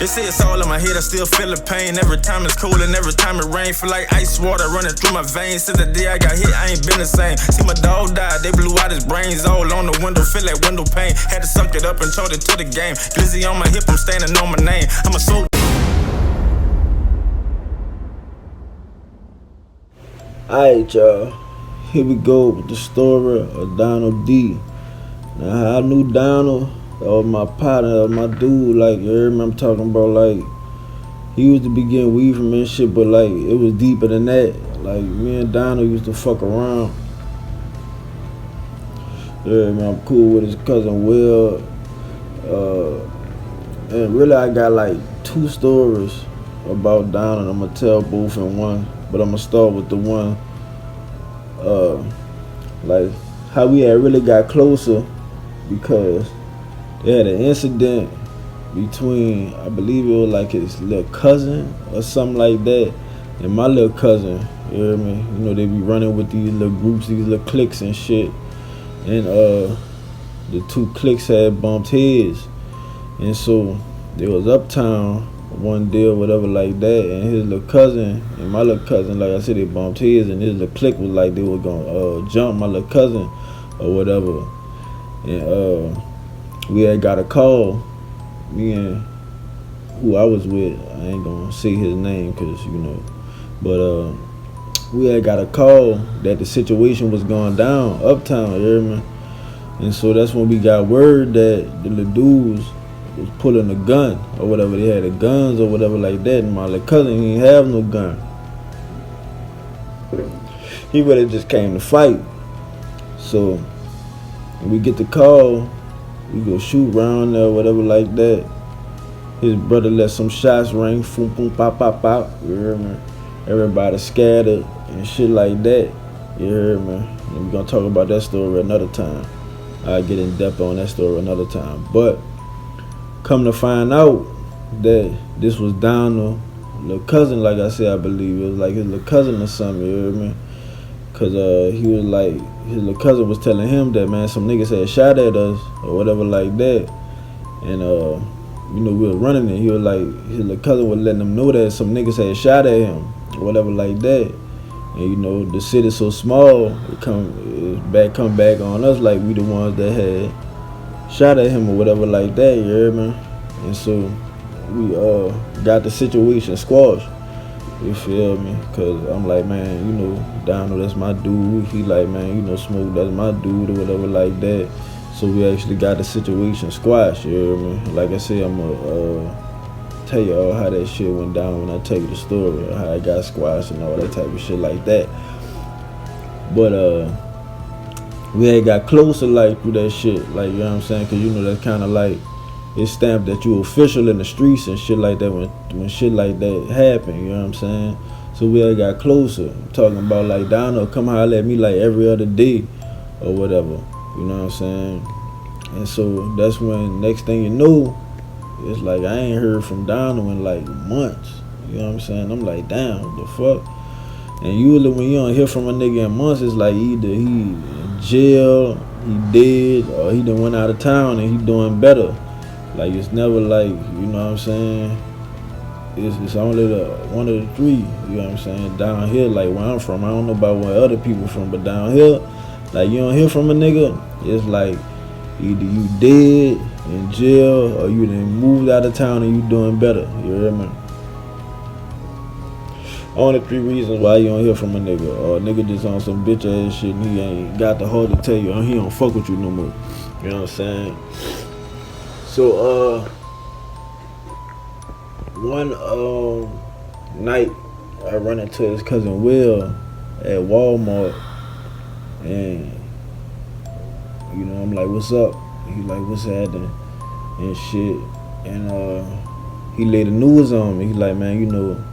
They say it's all in my head, I still feel the pain. Every time it's cold and every time it rain, feel like ice water running through my veins. Since the day I got hit, I ain't been the same. See my dog die, they blew out his brains all on the window, feel like window pane. Had to suck it up and charge it to the game. Glizzy on my hip, I'm standing on my name. I'm a soul. Alright, y'all. Here we go with the story of Donald D. Now, how I knew Donald, that was my partner, that was my dude. Like, you heard me? I'm talking about, like, he used to be getting weed from me and shit, but, like, it was deeper than that. Like, me and Donald used to fuck around. Yeah, man, I'm cool with his cousin Will. And really, I got, like, 2 stories about Donald. I'm going to tell both in one, but I'm going to start with the one, like, how we had really got closer because they had an incident between, I believe it was like his little cousin or something like that, and my little cousin. You hear me? You know, they be running with these little groups, these little cliques and shit. And the 2 cliques had bumped heads. And so they was uptown one day or whatever like that, and his little cousin and my little cousin, like I said, they bumped heads, and his little clique was like they were gonna jump my little cousin or whatever. And we had got a call, me and who I was with, I ain't gonna say his name cause you know, but we had got a call that the situation was going down uptown, you hear me? And so that's when we got word that the little dudes was pulling a gun or whatever. They had the guns or whatever like that, and my little cousin, he didn't have no gun. He really just came to fight. So when we get the call, we go shoot round there or whatever like that. His brother let some shots ring, boom, boom, pop, pop, pop. You hear me? Everybody scattered and shit like that. You hear me? And we're gonna talk about that story another time. I'll get in depth on that story another time. But come to find out that this was Donald, little cousin, like I said, I believe. It was like his little cousin or something, you hear me? Cause he was like, his little cousin was telling him that, man, some niggas had shot at us or whatever like that. And you know, we was running it. He was like, his little cousin was letting him know that some niggas had shot at him or whatever like that. And you know, the city's so small, it come back on us like we the ones that had shot at him or whatever like that, you hear me? And so we got the situation squashed, you feel me? Cause I'm like, man, you know, Donald, that's my dude. He like, man, you know, Smoke, that's my dude or whatever like that. So we actually got the situation squashed, you hear me? Like I said, I'm gonna tell you all how that shit went down when I tell you the story, how it got squashed and all that type of shit like that. But we had got closer like through that shit, like, you know what I'm saying? Cause you know that's kind of like, it's stamped that you official in the streets and shit like that when shit like that happen, you know what I'm saying? So we had got closer. I'm talking about like Donald come holler at me like every other day or whatever, you know what I'm saying? And so that's when next thing you know, it's like I ain't heard from Donald in like months, you know what I'm saying? I'm like, damn, what the fuck? And usually when you don't hear from a nigga in months, it's like either he in jail, he dead, or he done went out of town and he doing better. Like, it's never like, you know what I'm saying? It's only the one of the 3, you know what I'm saying? Down here, like where I'm from, I don't know about where other people from, but down here, like you don't hear from a nigga, it's like either you dead, in jail, or you done moved out of town and you doing better, you hear me? Only 3 reasons why you don't hear from a nigga. Or a nigga just on some bitch ass shit and he ain't got the heart to tell you, or he don't fuck with you no more. You know what I'm saying? So one night I run into his cousin Will at Walmart, and you know, I'm like, what's up? He like, what's happening? And shit. And he laid the news on me. He like, man, you know,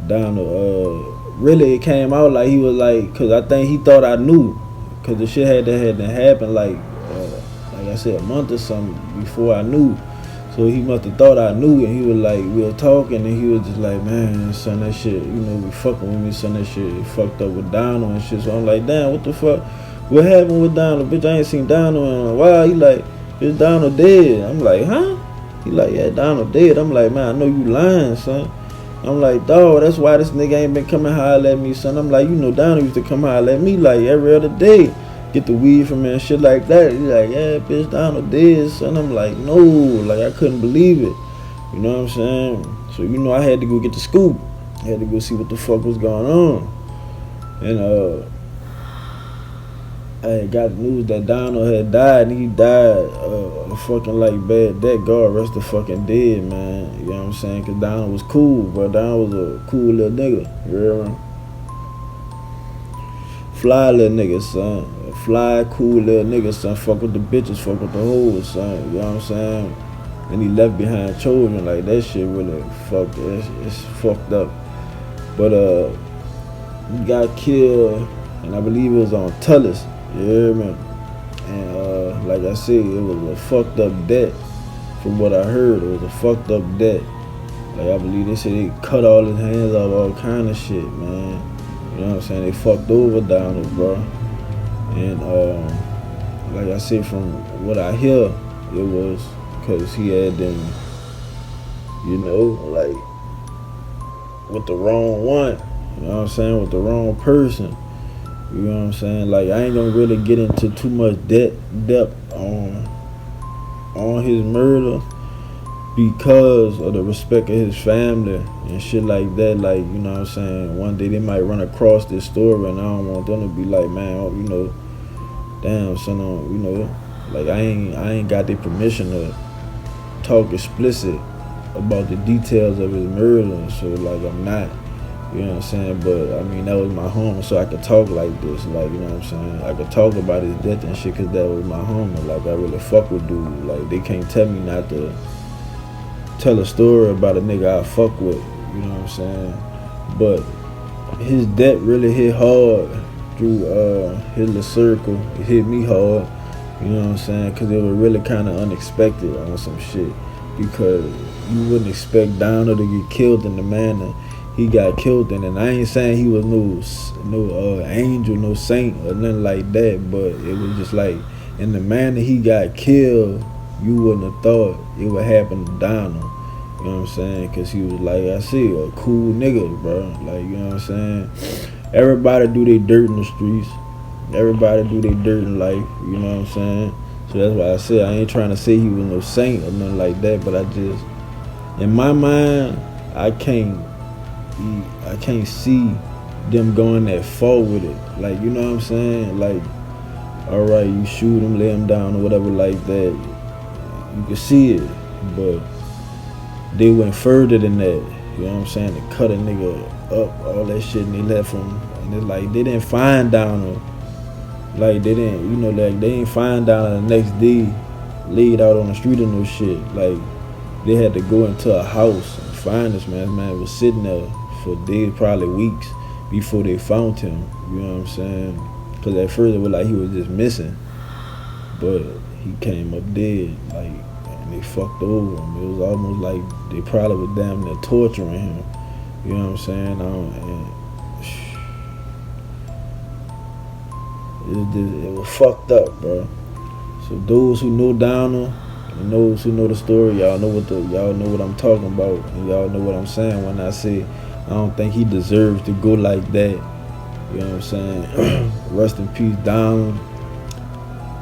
Donald, really it came out like he was like, cause I think he thought I knew, cause the shit had happened like I said, a month or something before I knew. So he must have thought I knew, and he was like, we were talking, and he was just like, man, son, that shit, you know, we fucking with me, son, that shit fucked up with Donald and shit. So I'm like, damn, what the fuck? What happened with Donald? Bitch, I ain't seen Donald in a while. He like, bitch, Donald dead. I'm like, huh? He like, yeah, Donald dead. I'm like, man, I know you lying, son. I'm like, dawg, that's why this nigga ain't been coming holler at me, son. I'm like, you know, Donald used to come holler at me like every other day. Get the weed from me and shit like that. He like, yeah, bitch, Donald dead, son. I'm like, no, like I couldn't believe it. You know what I'm saying? So, you know, I had to go get the scoop. I had to go see what the fuck was going on. And I had got news that Donald had died, and he died fucking like bad. That God rest the fucking dead, man. You know what I'm saying? Cause Donald was cool, but Donald was a cool little nigga. You hear me? Fly little nigga, son. Fly, cool little nigga, son. Fuck with the bitches, fuck with the hoes, son. You know what I'm saying? And he left behind children. Like, that shit really fucked. It's fucked up. But he got killed, and I believe it was on Tullis. You hear me? And like I said, it was a fucked up death. From what I heard, it was a fucked up death. Like, I believe they said they cut all his hands off, all kind of shit, man. You know what I'm saying? They fucked over Donald, bro. And like I said, from what I hear, it was because he had them, you know, like with the wrong one. You know what I'm saying? With the wrong person. You know what I'm saying? Like, I ain't gonna really get into too much depth on his murder because of the respect of his family and shit like that. Like, you know what I'm saying? One day they might run across this story, and I don't want them to be like, man, you know, damn, son, you know, like I ain't got their permission to talk explicit about the details of his murder. So like, I'm not. You know what I'm saying? But I mean, that was my homie, so I could talk like this. Like, you know what I'm saying? I could talk about his death and shit because that was my homie. Like, I really fuck with dude. Like, they can't tell me not to tell a story about a nigga I fuck with. You know what I'm saying? But his death really hit hard through his little circle. It hit me hard. You know what I'm saying? Because it was really kind of unexpected on some shit. Because you wouldn't expect Donald to get killed in the manner he got killed in. And I ain't saying he was no angel, no saint or nothing like that, but it was just like, in the manner he got killed, you wouldn't have thought it would happen to Donald. You know what I'm saying? Because he was, like I said, a cool nigga, bro. Like, you know what I'm saying? Everybody do their dirt in the streets. Everybody do their dirt in life. You know what I'm saying? So that's why I said I ain't trying to say he was no saint or nothing like that, but I just, in my mind, I can't see them going that far with it. Like, you know what I'm saying? Like, alright, you shoot him, lay him down or whatever like that. You can see it, but they went further than that. You know what I'm saying? They cut a nigga up, all that shit, and they left him. And it's like, they didn't find Donald. Like, they didn't, you know, like, they ain't find Donald the next day laid out on the street or no shit. Like, they had to go into a house and find this man. This man was sitting there for days, probably weeks, before they found him. You know what I'm saying? Because at first it was like he was just missing, but he came up dead, like, and they fucked over him. It was almost like they probably was damn near torturing him. You know what I'm saying? It was fucked up, bro. So those who know Donald and those who know the story, y'all know what I'm talking about, and y'all know what I'm saying when I say I don't think he deserves to go like that. You know what I'm saying? Rest in peace, Donald.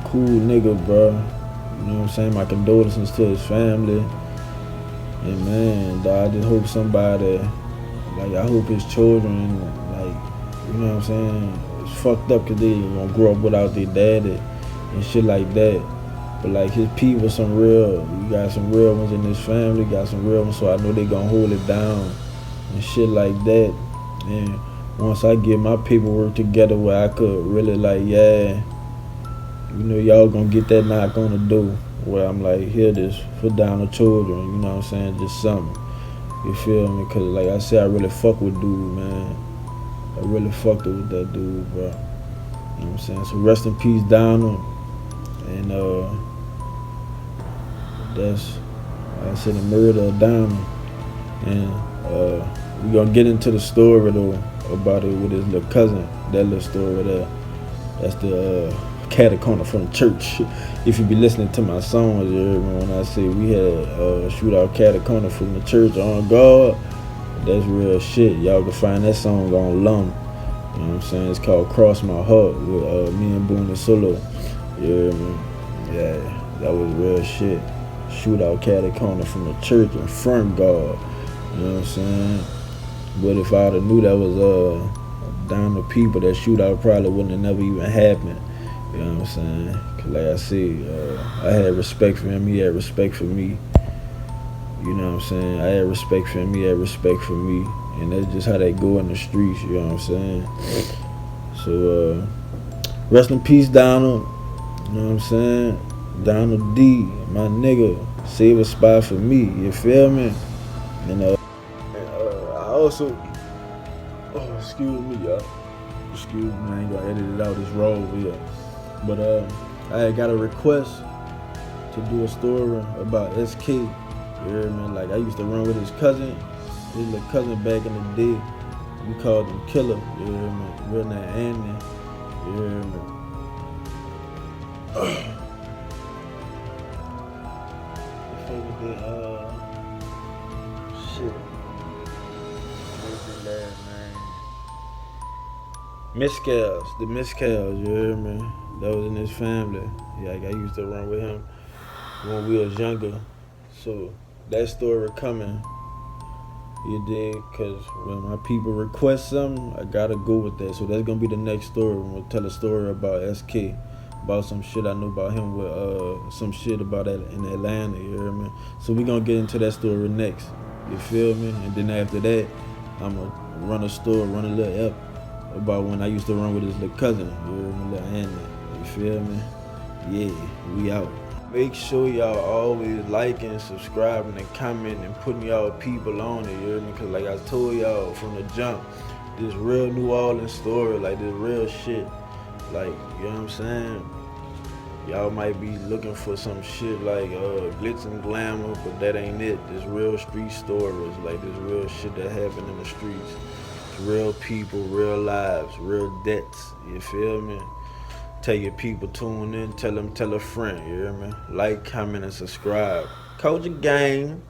Cool nigga, bro. You know what I'm saying? My condolences to his family. And man, dog, I just hope somebody, like, I hope his children, like, you know what I'm saying? It's fucked up because they gonna grow up without their daddy and shit like that. But like, his people, some real, you got some real ones in his family, got some real ones, so I know they gonna hold it down and shit like that. And once I get my paperwork together where I could really, like, yeah, you know, y'all gonna get that knock on the door where I'm like, here, this for Donald children, you know what I'm saying, just something, you feel me? Cause like I said, I really fuck with dude, man. I really fucked with that dude, bro. You know what I'm saying? So rest in peace, Donald. And that's, like I said, the murder of Donald. And we gonna get into the story though about it with his little cousin. That little story there. That's the catty corner from the church. If you be listening to my songs, you hear me when I say we had a shootout catty corner from the church on guard. That's real shit. Y'all can find that song on Lum. You know what I'm saying? It's called Cross My Heart with me and Boone and Solo. You hear me? Yeah, that was real shit. Shootout catty corner from the church in front guard. You know what I'm saying? But if I'd have knew that was down to people, that shootout probably wouldn't have never even happened. You know what I'm saying? Cause like I said, I had respect for him, he had respect for me. You know what I'm saying? I had respect for him, he had respect for me. And that's just how they go in the streets, you know what I'm saying? So, rest in peace, Donald. You know what I'm saying? Donald D, my nigga, save a spot for me, you feel me? And I also, excuse me, y'all. Excuse me, I ain't gonna edit it out, it's raw over here. But I had got a request to do a story about SK. You hear me? Like, I used to run with his cousin back in the day. We called him Killer, you hear me? Real name Andy, you hear me? Shit. What's his last name? The Miscals, you hear me? That was in his family. Yeah, like I used to run with him when we was younger. So that story coming, you dig? Cause when my people request something, I gotta go with that. So that's gonna be the next story. We'll tell a story about SK, about some shit I know about him with some shit about that in Atlanta, you hear me? So we gonna get into that story next. You feel me? And then after that, I'ma run a little ep about when I used to run with his little cousin, you hear me, little Andy. You feel me? Yeah, we out. Make sure y'all always liking, subscribing, and commenting, and putting y'all people on it, you hear me? Cause like I told y'all from the jump, this real New Orleans story, like this real shit. Like, you know what I'm saying? Y'all might be looking for some shit like glitz and glamour, but that ain't it. This real street stories, like this real shit that happened in the streets. It's real people, real lives, real debts, you feel me? Tell your people tune in, tell a friend, you hear me? Like, comment, and subscribe. Culture Gang.